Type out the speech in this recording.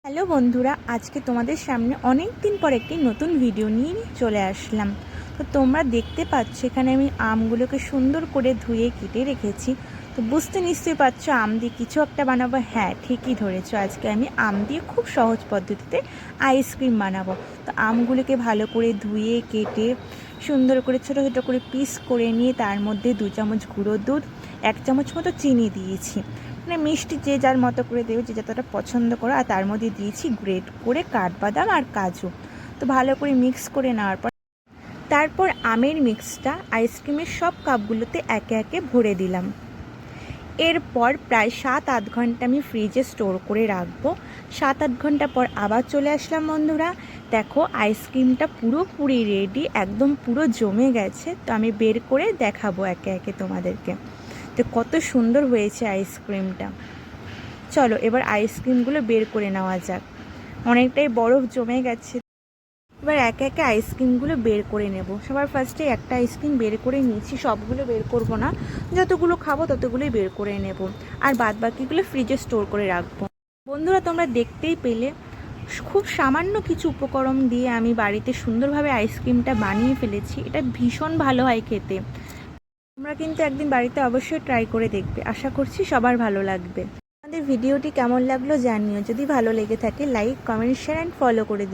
Hello বন্ধুরা, আজকে তোমাদের সামনে অনেক দিন পর একটি নতুন ভিডিও নিয়ে চলে আসলাম। তো তোমরা দেখতে পাচ্ছ এখানে আমি আমগুলোকে সুন্দর করে ধুয়ে কেটে রেখেছি। তো বুঝতে নিশ্চয়ই পারছো আম দিয়ে কিছু একটা বানাবো। হ্যাঁ, ঠিকই ধরেছো, আজকে আমি আম দিয়ে খুব সহজ পদ্ধতিতে আইসক্রিম বানাবো। তো আমগুলোকে ভালো করে ধুয়ে কেটে সুন্দর করে ছোটো ছোটো করে পিস করে নিয়ে তার মধ্যে 2 চামচ গুঁড়ো দুধ, 1 চামচ মতো চিনি দিয়েছি। মানে মিষ্টি যে যার মতো করে দেবে, যে যতটা পছন্দ করো। আর তার মধ্যে দিয়েছি গ্রেট করে কাঠবাদাম আর কাজু। তো ভালো করে মিক্স করে নেওয়ার পর তারপর আমের মিক্সটা আইসক্রিমের সব কাপগুলোতে একে একে ভরে দিলাম। এরপর প্রায় 7-8 ঘন্টা আমি ফ্রিজে স্টোর করে রাখবো। 7-8 ঘন্টা পর আবার চলে আসলাম বন্ধুরা। দেখো আইসক্রিমটা পুরোপুরি রেডি, একদম পুরো জমে গেছে। তো আমি বের করে দেখাবো একে একে তোমাদেরকে তো কত সুন্দর হয়েছে আইসক্রিমটা। চলো এবার আইসক্রিমগুলো বের করে নেওয়া যাক। অনেকটাই বরফ জমে গেছে। এবার একে একে আইসক্রিমগুলো বের করে নেব। সবার ফার্স্টে একটা আইসক্রিম বের করে নিয়েছি, সবগুলো বের করব না, যতগুলো খাবো ততগুলোই বের করে নেব। আর বাদ বাকিগুলো ফ্রিজে স্টোর করে রাখবো। বন্ধুরা তোমরা দেখতেই পেলে খুব সামান্য কিছু উপকরণ দিয়ে আমি বাড়িতে সুন্দরভাবে আইসক্রিমটা বানিয়ে ফেলেছি। এটা ভীষণ ভালো হয় খেতে। তোমরা কিন্তু একদিন বাড়িতে অবশ্যই ট্রাই করে দেখবে, আশা করছি সবার ভালো লাগবে। আমাদের ভিডিওটি কেমন লাগলো জানিও। যদি ভালো লেগে থাকে like, comment, share and follow করে দিও।